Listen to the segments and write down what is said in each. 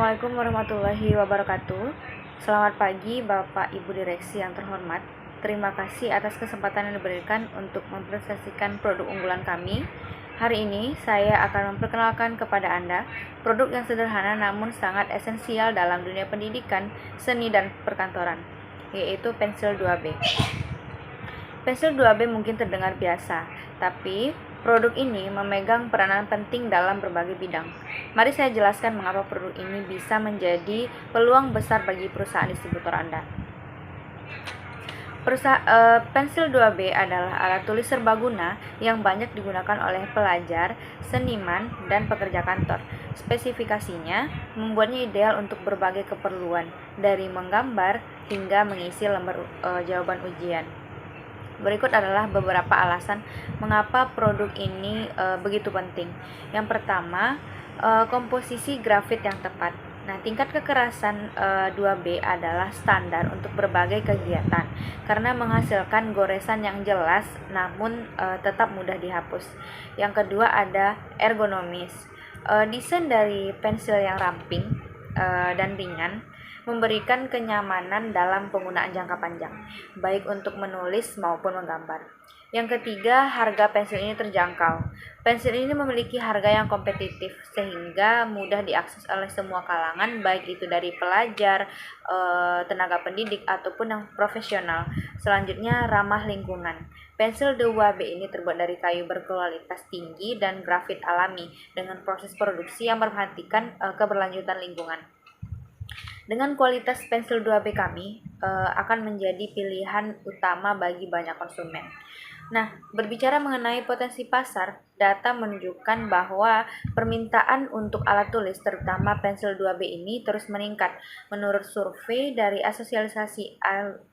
Assalamualaikum warahmatullahi wabarakatuh. Selamat pagi Bapak Ibu Direksi yang terhormat. Terima kasih atas kesempatan yang diberikan untuk mempresentasikan produk unggulan kami. Hari ini saya akan memperkenalkan kepada Anda produk yang sederhana namun sangat esensial dalam dunia pendidikan, seni, dan perkantoran, yaitu pensil 2B. Pensil 2B mungkin terdengar biasa, tapi produk ini memegang peranan penting dalam berbagai bidang. Mari saya jelaskan mengapa produk ini bisa menjadi peluang besar bagi perusahaan distributor Anda. Pensil 2B adalah alat tulis serbaguna yang banyak digunakan oleh pelajar, seniman, dan pekerja kantor. Spesifikasinya membuatnya ideal untuk berbagai keperluan, dari menggambar hingga mengisi lembar jawaban ujian. Berikut adalah beberapa alasan mengapa produk ini begitu penting. Yang pertama, komposisi grafit yang tepat. Nah, tingkat kekerasan 2B adalah standar untuk berbagai kegiatan karena menghasilkan goresan yang jelas namun tetap mudah dihapus. Yang kedua ada ergonomis. Desain dari pensil yang ramping dan ringan memberikan kenyamanan dalam penggunaan jangka panjang, baik untuk menulis maupun menggambar. Yang ketiga, harga pensil ini terjangkau. Pensil ini memiliki harga yang kompetitif sehingga mudah diakses oleh semua kalangan, baik itu dari pelajar, tenaga pendidik, ataupun yang profesional. Selanjutnya, ramah lingkungan. Pensil 2B ini terbuat dari kayu berkualitas tinggi dan grafit alami dengan proses produksi yang memperhatikan keberlanjutan lingkungan. Dengan kualitas pensil 2B kami akan menjadi pilihan utama bagi banyak konsumen. Nah, berbicara mengenai potensi pasar, data menunjukkan bahwa permintaan untuk alat tulis, terutama pensil 2B ini terus meningkat. Menurut survei dari Asosiasi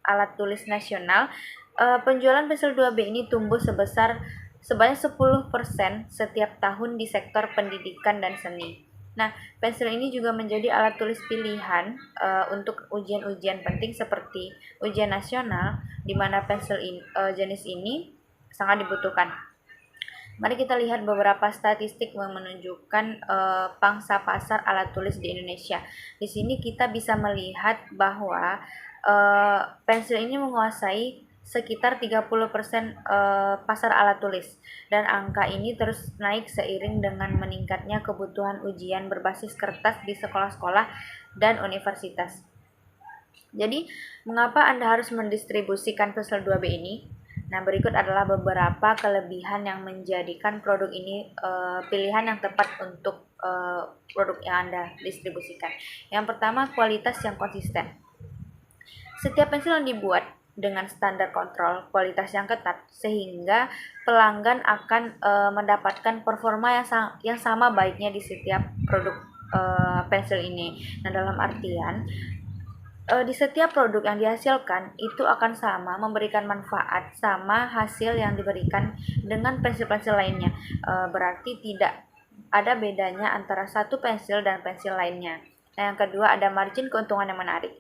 Alat Tulis Nasional, penjualan pensil 2B ini tumbuh sebanyak 10% setiap tahun di sektor pendidikan dan seni. Nah, pensil ini juga menjadi alat tulis pilihan untuk ujian-ujian penting seperti ujian nasional, di mana pensil jenis ini sangat dibutuhkan. Mari kita lihat beberapa statistik yang menunjukkan pangsa pasar alat tulis di Indonesia. Di sini kita bisa melihat bahwa pensil ini menguasai sekitar 30% pasar alat tulis, dan angka ini terus naik seiring dengan meningkatnya kebutuhan ujian berbasis kertas di sekolah-sekolah dan universitas. Jadi, mengapa Anda harus mendistribusikan pensil 2B ini? Nah, berikut adalah beberapa kelebihan yang menjadikan produk ini pilihan yang tepat untuk produk yang Anda distribusikan. Yang pertama, kualitas yang konsisten. Setiap pensil yang dibuat dengan standar kontrol kualitas yang ketat, sehingga pelanggan akan mendapatkan performa yang sama baiknya di setiap produk pensil ini. Nah, dalam artian di setiap produk yang dihasilkan itu akan sama memberikan manfaat sama hasil yang diberikan dengan pensil-pensil lainnya. Berarti tidak ada bedanya antara satu pensil dan pensil lainnya. Nah, yang kedua ada margin keuntungan yang menarik.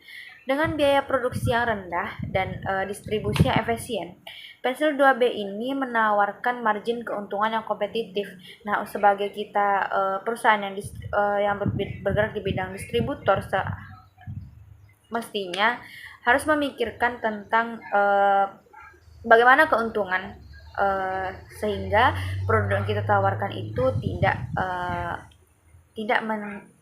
Dengan biaya produksi yang rendah dan distribusi yang efisien, pensil 2B ini menawarkan margin keuntungan yang kompetitif. Nah, sebagai kita perusahaan yang bergerak di bidang distributor, mestinya harus memikirkan tentang bagaimana keuntungan sehingga produk yang kita tawarkan itu tidak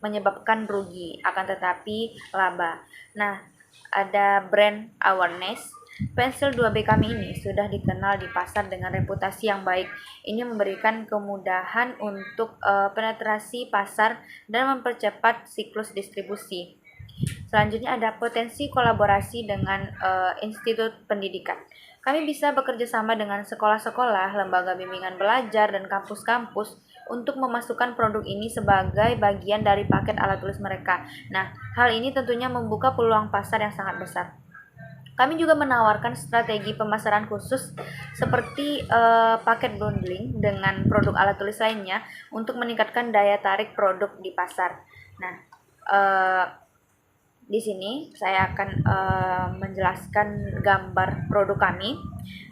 menyebabkan rugi, akan tetapi laba. Nah, ada brand awareness. Pensil 2B kami ini sudah dikenal di pasar dengan reputasi yang baik. Ini memberikan kemudahan untuk penetrasi pasar dan mempercepat siklus distribusi. Selanjutnya ada potensi kolaborasi dengan institut pendidikan. Kami bisa bekerja sama dengan sekolah-sekolah, lembaga bimbingan belajar, dan kampus-kampus untuk memasukkan produk ini sebagai bagian dari paket alat tulis mereka. Nah, hal ini tentunya membuka peluang pasar yang sangat besar. Kami juga menawarkan strategi pemasaran khusus seperti paket bundling dengan produk alat tulis lainnya untuk meningkatkan daya tarik produk di pasar. Nah, di sini saya akan menjelaskan gambar produk kami.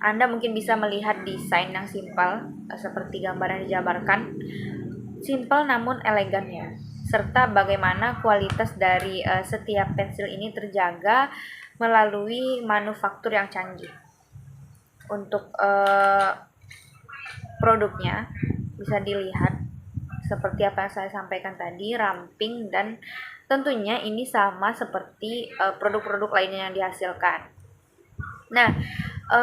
Anda mungkin bisa melihat desain yang simpel seperti gambar yang dijabarkan. Simpel namun elegan ya. serta bagaimana kualitas dari setiap pensil ini terjaga melalui manufaktur yang canggih. Untuk produknya bisa dilihat seperti apa yang saya sampaikan tadi, ramping, dan tentunya ini sama seperti produk-produk lainnya yang dihasilkan. Nah,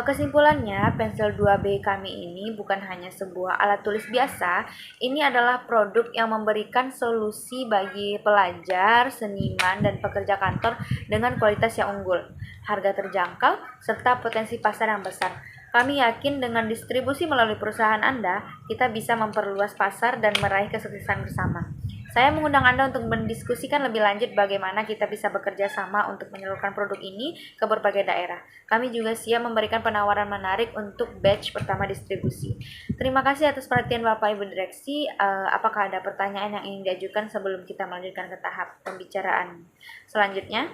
kesimpulannya, pensil 2B kami ini bukan hanya sebuah alat tulis biasa, ini adalah produk yang memberikan solusi bagi pelajar, seniman, dan pekerja kantor dengan kualitas yang unggul, harga terjangkau, serta potensi pasar yang besar. Kami yakin dengan distribusi melalui perusahaan Anda, kita bisa memperluas pasar dan meraih kesuksesan bersama. Saya mengundang Anda untuk mendiskusikan lebih lanjut bagaimana kita bisa bekerja sama untuk menyalurkan produk ini ke berbagai daerah. Kami juga siap memberikan penawaran menarik untuk batch pertama distribusi. Terima kasih atas perhatian Bapak Ibu Direksi. Apakah ada pertanyaan yang ingin diajukan sebelum kita melanjutkan ke tahap pembicaraan selanjutnya?